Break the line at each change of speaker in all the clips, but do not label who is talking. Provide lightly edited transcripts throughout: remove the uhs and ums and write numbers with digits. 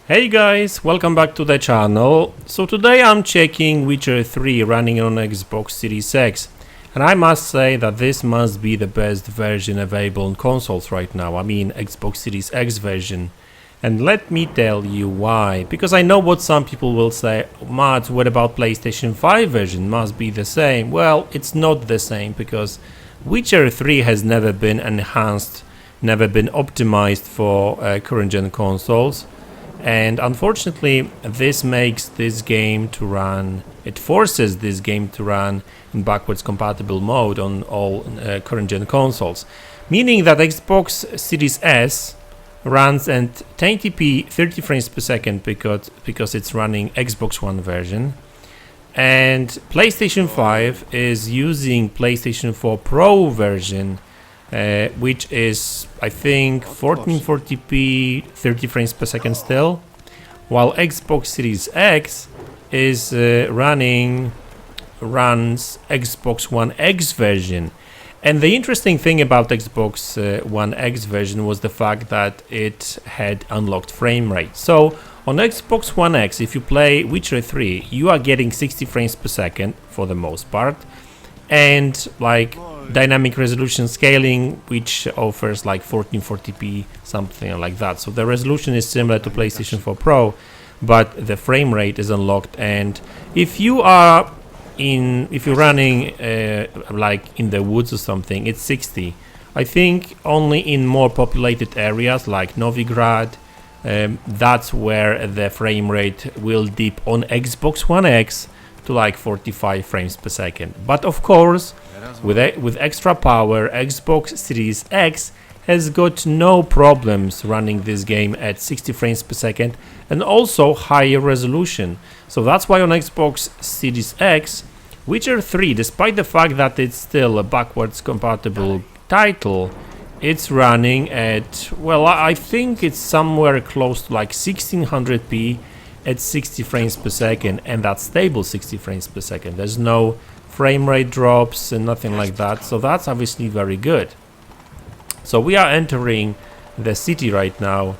Hey guys, welcome back to the channel. So today I'm checking Witcher 3 running on Xbox Series X, and I must say that this must be the best version available on consoles right now. I mean Xbox Series X version. And let me tell you why. Because I know what some people will say, MaDz, what about PlayStation 5 version? Must be the same. Well, it's not the same because Witcher 3 has never been enhanced, never been optimized for current gen consoles. And unfortunately, this makes this game to run, it forces this game to run in backwards compatible mode on all current gen consoles. Meaning that Xbox Series S runs at 1080p 30 frames per second because it's running Xbox One version. And PlayStation 5 is using PlayStation 4 Pro version, which is, I think, 1440p 30 frames per second still, while Xbox Series X is runs Xbox One X version. And the interesting thing about Xbox One X version was the fact that it had unlocked frame rate. So on Xbox One X, if you play Witcher 3, you are getting 60 frames per second for the most part, and like dynamic resolution scaling, which offers like 1440p, something like that. So the resolution is similar to PlayStation 4 Pro, but the frame rate is unlocked. And if you're running like in the woods or something, it's 60. I think only in more populated areas like Novigrad, that's where the frame rate will dip on Xbox One X to like 45 frames per second. But of course, with extra power, Xbox Series X has got no problems running this game at 60 frames per second and also higher resolution. So that's why on Xbox Series X, Witcher 3, despite the fact that it's still a backwards compatible title, it's running at, well, I think it's somewhere close to like 1600p at 60 frames per second, and that's stable 60 frames per second. There's no frame rate drops and nothing like that, so that's obviously very good. So we are entering the city right now,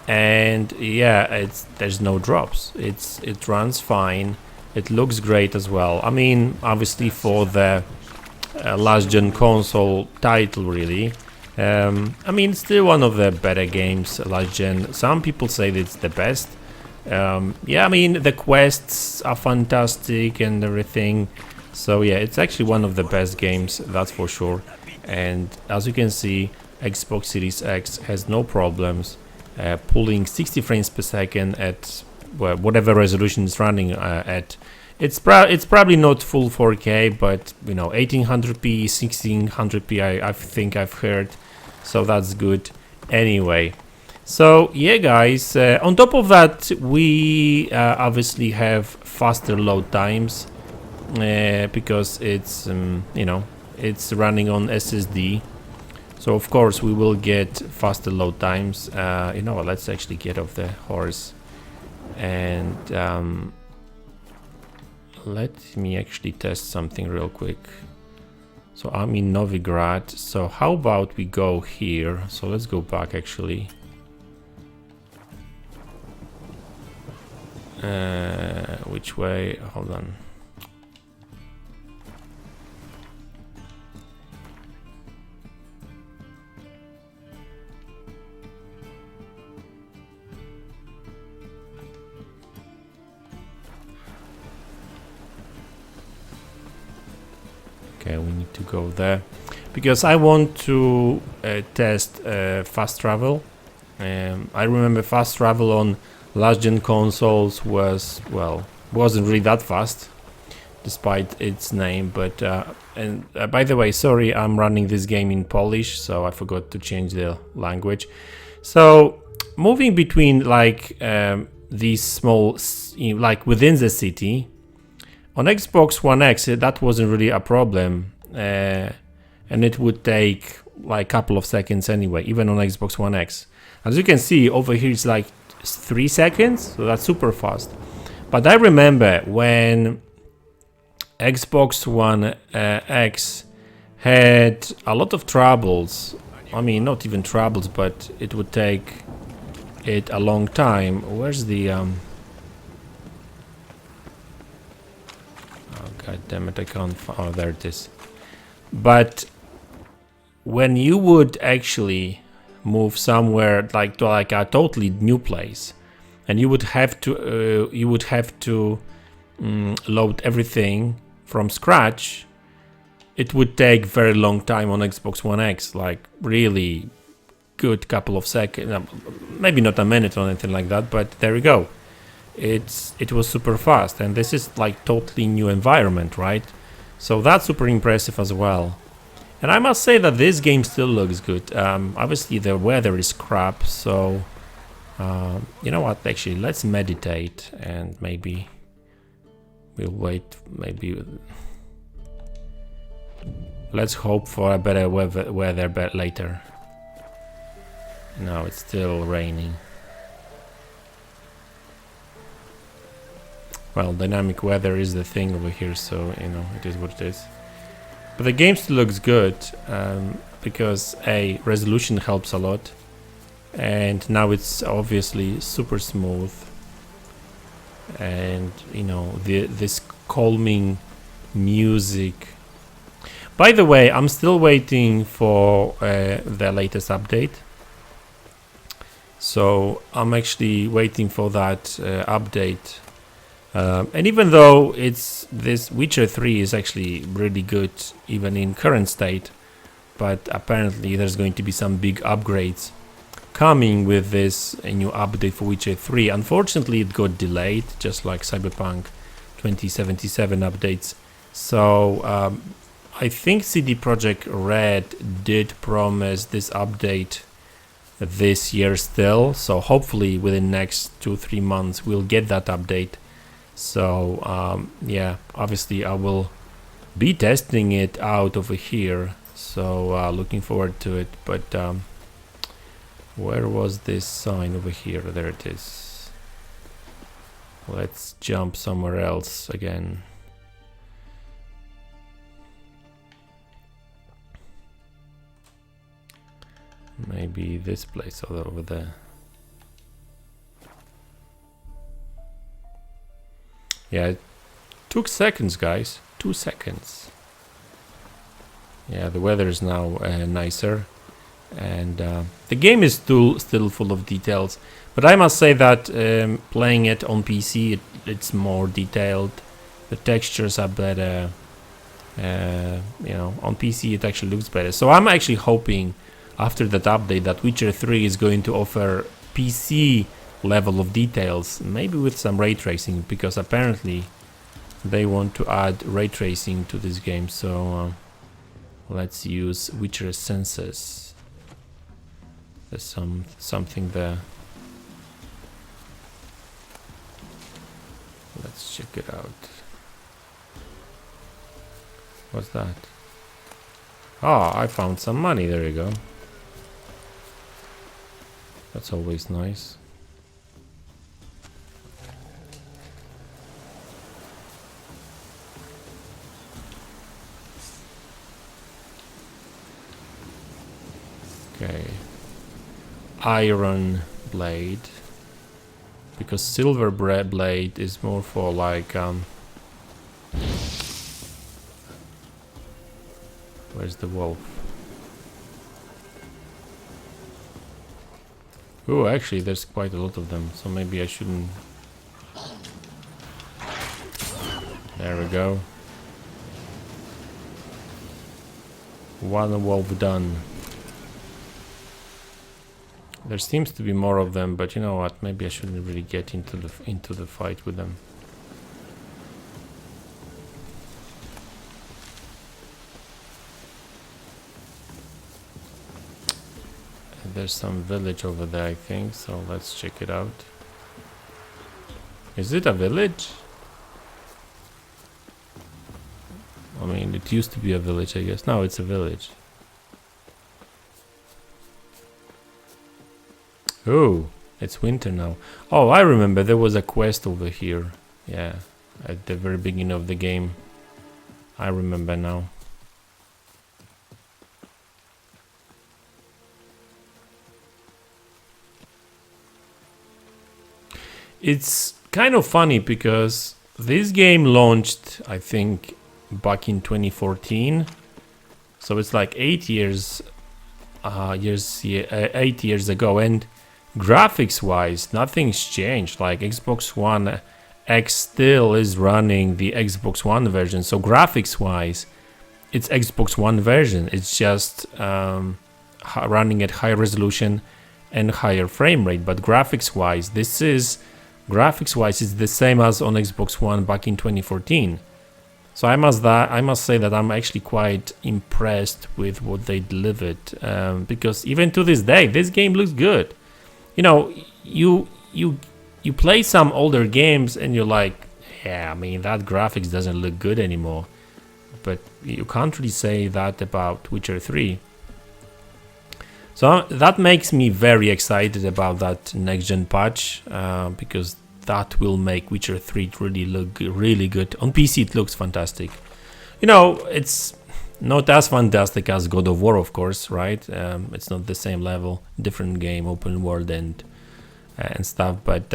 and yeah, there's no drops. It runs fine. It looks great as well. I mean, obviously for the last gen console title, really. I mean, still one of the better games last gen. Some people say that it's the best. Yeah, I mean, the quests are fantastic and everything. So yeah, it's actually one of the best games, that's for sure. And as you can see, Xbox Series X has no problems pulling 60 frames per second at whatever resolution it's running at. It's probably not full 4K, but you know, 1800p, 1600p, I think I've heard. So that's good. Anyway. So yeah, guys, on top of that, we obviously have faster load times because it's you know, it's running on SSD. So of course we will get faster load times. You know what, let's actually get off the horse and let me actually test something real quick. So I'm in Novigrad, so how about we go here? So let's go back actually. Which way? Hold on. Okay, we need to go there because I want to test fast travel. I remember fast travel on last gen consoles was, well, wasn't really that fast despite its name, but by the way, sorry, I'm running this game in Polish, so I forgot to change the language. So moving between like these small, like within the city, on Xbox One X that wasn't really a problem, and it would take like a couple of seconds anyway, even on Xbox One X. As you can see over here, it's like 3 seconds, so that's super fast. But I remember when Xbox One X had a lot of troubles. I mean, not even troubles, but it would take it a long time. Where's the oh god damn it, I can't oh, there it is. But when you would actually move somewhere like to like a totally new place, and you would have to load everything from scratch, it would take very long time on Xbox One X, like really good couple of seconds, maybe not a minute or anything like that, but there we go. It was super fast, and this is like totally new environment, right? So that's super impressive as well. And I must say that this game still looks good. Obviously the weather is crap, so you know what, actually let's meditate and maybe we'll wait, maybe let's hope for a better weather later. No, it's still raining. Well, dynamic weather is the thing over here, so you know, it is what it is. But the game still looks good, because resolution helps a lot, and now it's obviously super smooth, and you know, this calming music. By the way, I'm still waiting for the latest update. So I'm actually waiting for that update. And even though this Witcher 3 is actually really good, even in current state, but apparently there's going to be some big upgrades coming with this new update for Witcher 3. Unfortunately, it got delayed, just like Cyberpunk 2077 updates. So I think CD Projekt Red did promise this update this year still. So hopefully within next 2-3 months we'll get that update. So yeah, obviously I will be testing it out over here, so looking forward to it. But where was this sign over here? There it is. Let's jump somewhere else again. Maybe this place over there. Yeah, it took seconds, guys. 2 seconds. Yeah, the weather is now nicer, and the game is still full of details. But I must say that playing it on PC, it's more detailed. The textures are better. You know, on PC it actually looks better. So I'm actually hoping after that update that Witcher 3 is going to offer PC level of details, maybe with some ray tracing, because apparently they want to add ray tracing to this game. So let's use Witcher senses. There's something there. Let's check it out. What's that? Oh, I found some money. There you go. That's always nice. Okay, iron blade, because silver blade is more for like where's the wolf? Oh, actually there's quite a lot of them, so maybe I shouldn't. There we go. One wolf done. There seems to be more of them, but you know what? Maybe I shouldn't really get into the fight with them. There's some village over there, I think, so let's check it out. Is it a village? I mean, it used to be a village, I guess. No, it's a village. Oh, it's winter now. Oh, I remember there was a quest over here. Yeah, at the very beginning of the game. I remember now. It's kind of funny because this game launched, I think, back in 2014. So it's like 8 years, 8 years ago, and graphics-wise, nothing's changed. Like Xbox One X still is running the Xbox One version. So graphics-wise, it's Xbox One version. It's just running at high resolution and higher frame rate. But graphics-wise, it's the same as on Xbox One back in 2014. So I must say that I'm actually quite impressed with what they delivered, because even to this day, this game looks good. You know, you play some older games and you're like, yeah, I mean, that graphics doesn't look good anymore. But you can't really say that about Witcher 3. So that makes me very excited about that next-gen patch, because that will make Witcher 3 really look really good. On PC it looks fantastic. You know, it's not as fantastic as God of War, of course, right? It's not the same level, different game, open world and stuff, but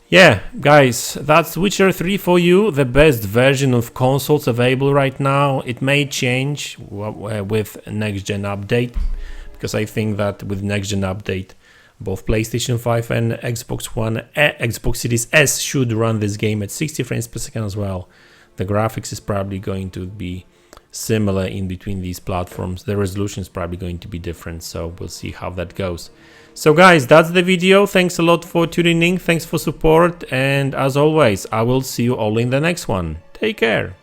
yeah, guys, that's Witcher 3 for you, the best version of consoles available right now. It may change with next-gen update, because I think that with next-gen update, both PlayStation 5 and Xbox Series S should run this game at 60 frames per second as well. The graphics is probably going to be similar in between these platforms. The resolution is probably going to be different, so we'll see how that goes. So guys, that's the video. Thanks a lot for tuning in. Thanks for support. And as always, I will see you all in the next one. Take care.